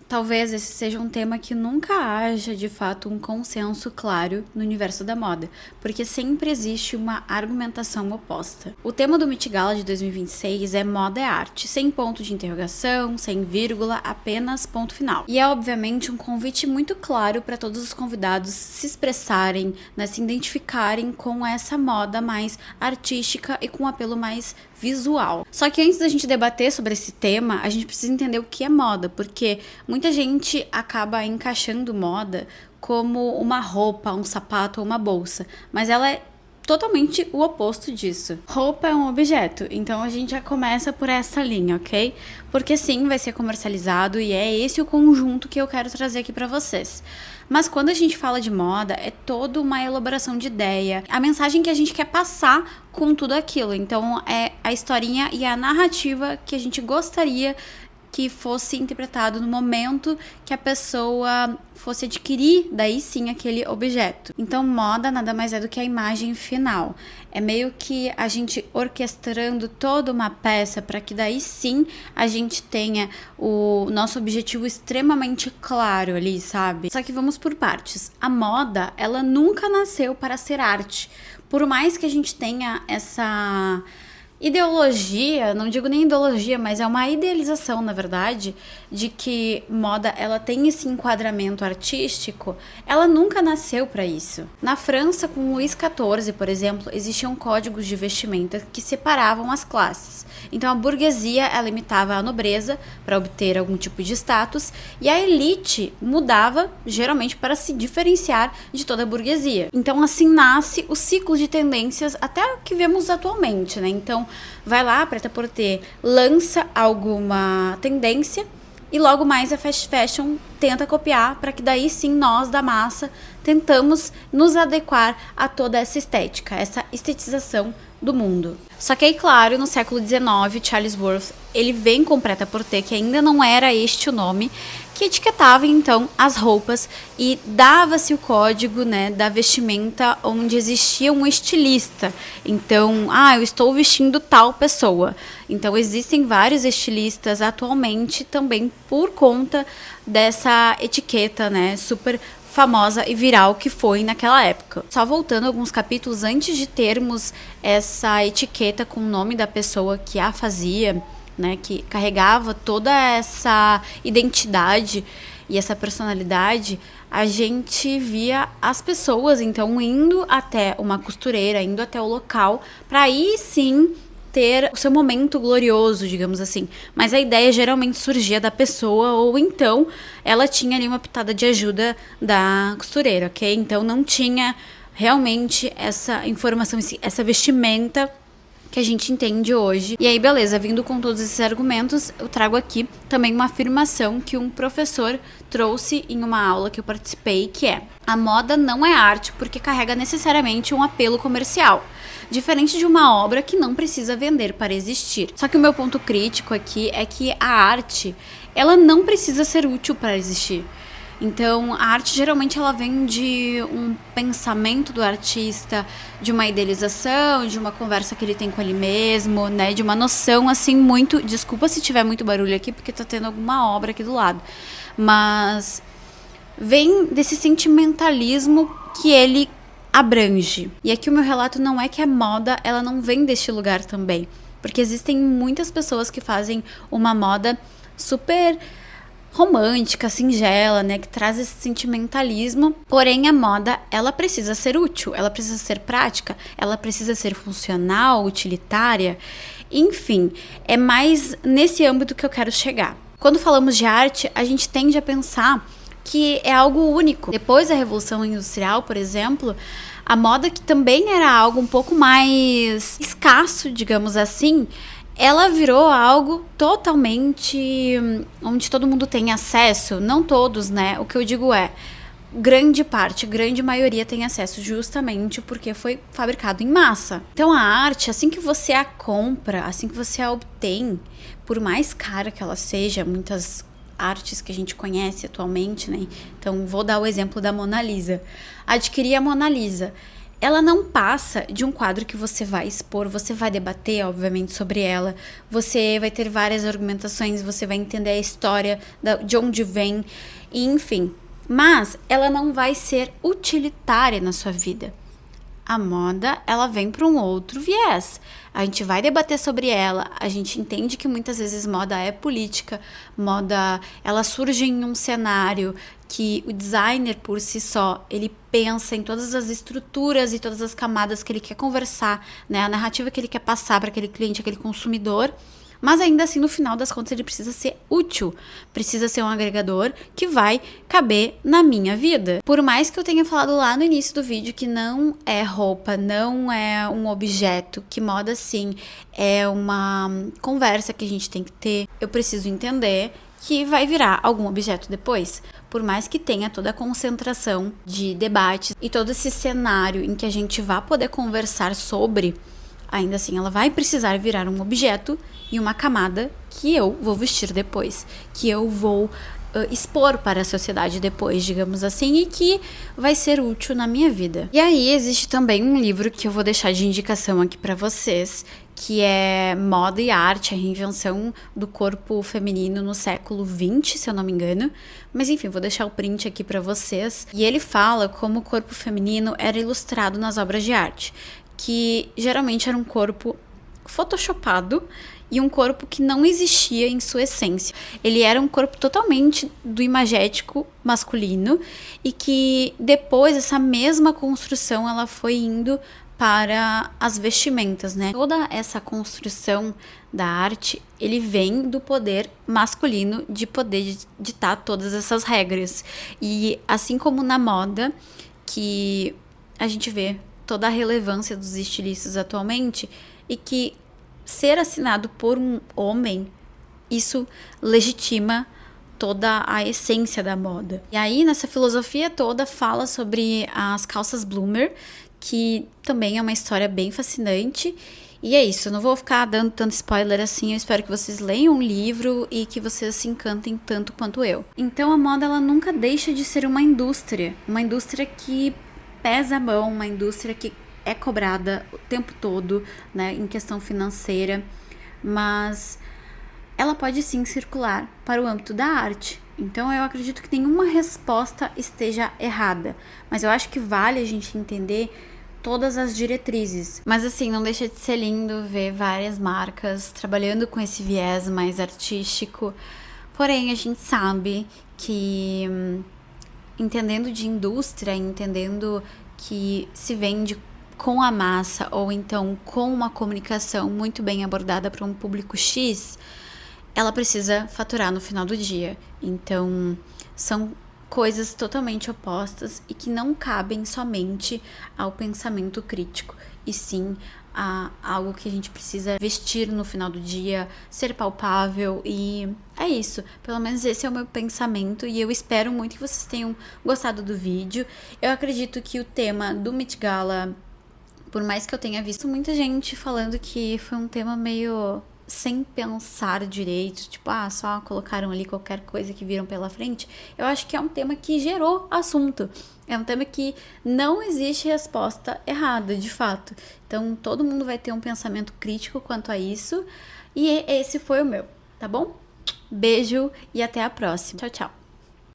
talvez esse seja um tema que nunca haja, de fato, um consenso claro no universo da moda, porque sempre existe uma argumentação oposta. O tema do Met Gala de 2026 é moda é arte, sem ponto de interrogação, sem vírgula, apenas ponto final. E é, obviamente, um convite muito claro para todos os convidados se expressarem, né, se identificarem com essa moda mais artística e com um apelo mais visual. Só que antes da gente debater sobre esse tema, a gente precisa entender o que é moda, porque muita gente acaba encaixando moda como uma roupa, um sapato ou uma bolsa, mas ela é totalmente o oposto disso. Roupa é um objeto, então a gente já começa por essa linha, ok? Porque sim, vai ser comercializado e é esse o conjunto que eu quero trazer aqui pra vocês. Mas quando a gente fala de moda, é toda uma elaboração de ideia, a mensagem que a gente quer passar com tudo aquilo. Então é a historinha e a narrativa que a gente gostaria que fosse interpretado no momento que a pessoa fosse adquirir, daí sim, aquele objeto. Então, moda nada mais é do que a imagem final. É meio que a gente orquestrando toda uma peça para que daí sim a gente tenha o nosso objetivo extremamente claro ali, sabe? Só que vamos por partes. A moda, ela nunca nasceu para ser arte. Por mais que a gente tenha essa ideologia, não digo nem ideologia, mas é uma idealização, na verdade, de que moda ela tem esse enquadramento artístico, ela nunca nasceu para isso. Na França, com Luís XIV, por exemplo, existiam códigos de vestimenta que separavam as classes. Então a burguesia ela imitava a nobreza para obter algum tipo de status e a elite mudava geralmente para se diferenciar de toda a burguesia. Então assim nasce o ciclo de tendências até o que vemos atualmente, né? Então vai lá, a Prêt-à-Porter lança alguma tendência e logo mais a fast fashion tenta copiar para que daí sim nós da massa tentamos nos adequar a toda essa estética, essa estetização do mundo. Só que aí, claro, no século XIX, Charles Worth, ele vem com Prêt-à-Porter, que ainda não era este o nome, que etiquetava então as roupas e dava-se o código, né, da vestimenta onde existia um estilista. Então, eu estou vestindo tal pessoa. Então, existem vários estilistas atualmente também por conta dessa etiqueta, né, super famosa e viral que foi naquela época. Só voltando alguns capítulos antes de termos essa etiqueta com o nome da pessoa que a fazia, né, que carregava toda essa identidade e essa personalidade, a gente via as pessoas então indo até uma costureira, indo até o local, para aí sim ter o seu momento glorioso, digamos assim. Mas a ideia geralmente surgia da pessoa ou então ela tinha ali uma pitada de ajuda da costureira, ok? Então não tinha realmente essa informação, essa vestimenta que a gente entende hoje. E aí, beleza, vindo com todos esses argumentos, eu trago aqui também uma afirmação que um professor trouxe em uma aula que eu participei, que é: a moda não é arte porque carrega necessariamente um apelo comercial, diferente de uma obra que não precisa vender para existir. Só que o meu ponto crítico aqui é que a arte, ela não precisa ser útil para existir. Então, a arte geralmente ela vem de um pensamento do artista, de uma idealização, de uma conversa que ele tem com ele mesmo, né? De uma noção, assim, muito... Desculpa se tiver muito barulho aqui, porque tá tendo alguma obra aqui do lado. Mas vem desse sentimentalismo que ele abrange. E aqui o meu relato não é que a moda, ela não vem deste lugar também. Porque existem muitas pessoas que fazem uma moda super romântica, singela, né, que traz esse sentimentalismo. Porém, a moda, ela precisa ser útil, ela precisa ser prática, ela precisa ser funcional, utilitária. Enfim, é mais nesse âmbito que eu quero chegar. Quando falamos de arte, a gente tende a pensar que é algo único. Depois da Revolução Industrial, por exemplo, a moda, que também era algo um pouco mais escasso, digamos assim, ela virou algo totalmente onde todo mundo tem acesso. Não todos, né? O que eu digo é, grande parte, grande maioria tem acesso, justamente porque foi fabricado em massa. Então a arte, assim que você a compra, assim que você a obtém, por mais cara que ela seja, muitas artes que a gente conhece atualmente, né? Então vou dar o exemplo da Mona Lisa. Adquirir a Mona Lisa. ela não passa de um quadro que você vai expor, você vai debater, obviamente, sobre ela, você vai ter várias argumentações, você vai entender a história, de onde vem, e enfim. Mas ela não vai ser utilitária na sua vida. A moda, ela vem para um outro viés. A gente vai debater sobre ela, a gente entende que muitas vezes moda é política, moda, ela surge em um cenário que o designer por si só, ele pensa em todas as estruturas e todas as camadas que ele quer conversar, né? A narrativa que ele quer passar para aquele cliente, aquele consumidor. Mas ainda assim, no final das contas, ele precisa ser útil, precisa ser um agregador que vai caber na minha vida. Por mais que eu tenha falado lá no início do vídeo que não é roupa, não é um objeto, que moda sim é uma conversa que a gente tem que ter, eu preciso entender que vai virar algum objeto depois. Por mais que tenha toda a concentração de debates e todo esse cenário em que a gente vai poder conversar sobre, ainda assim ela vai precisar virar um objeto e uma camada que eu vou vestir depois, que eu vou expor para a sociedade depois, digamos assim, e que vai ser útil na minha vida. E aí existe também um livro que eu vou deixar de indicação aqui para vocês, que é Moda e Arte, a reinvenção do corpo feminino no século XX, se eu não me engano. Mas enfim, vou deixar o print aqui para vocês. E ele fala como o corpo feminino era ilustrado nas obras de arte, que geralmente era um corpo photoshopado e um corpo que não existia em sua essência. Ele era um corpo totalmente do imagético masculino e que depois essa mesma construção ela foi indo para as vestimentas, né? Toda essa construção da arte, ele vem do poder masculino de poder ditar todas essas regras. E assim como na moda, que a gente vê toda a relevância dos estilistas atualmente e que ser assinado por um homem, isso legitima toda a essência da moda. E aí, nessa filosofia toda, fala sobre as calças bloomer, que também é uma história bem fascinante. E é isso, eu não vou ficar dando tanto spoiler assim, eu espero que vocês leiam o livro e que vocês se encantem tanto quanto eu. Então a moda, ela nunca deixa de ser uma indústria que pesa a mão, uma indústria que é cobrada o tempo todo, né, em questão financeira, mas ela pode sim circular para o âmbito da arte. Então eu acredito que nenhuma resposta esteja errada, mas eu acho que vale a gente entender todas as diretrizes. Mas assim, não deixa de ser lindo ver várias marcas trabalhando com esse viés mais artístico, porém a gente sabe que entendendo de indústria, entendendo que se vende com a massa ou então com uma comunicação muito bem abordada para um público X, ela precisa faturar no final do dia. Então, são coisas totalmente opostas e que não cabem somente ao pensamento crítico, e sim a algo que a gente precisa vestir no final do dia, ser palpável, e é isso. Pelo menos esse é o meu pensamento e eu espero muito que vocês tenham gostado do vídeo. Eu acredito que o tema do Met Gala, por mais que eu tenha visto muita gente falando que foi um tema meio sem pensar direito, tipo, só colocaram ali qualquer coisa que viram pela frente, eu acho que é um tema que gerou assunto. É um tema que não existe resposta errada, de fato. Então, todo mundo vai ter um pensamento crítico quanto a isso. E esse foi o meu, tá bom? Beijo e até a próxima. Tchau, tchau.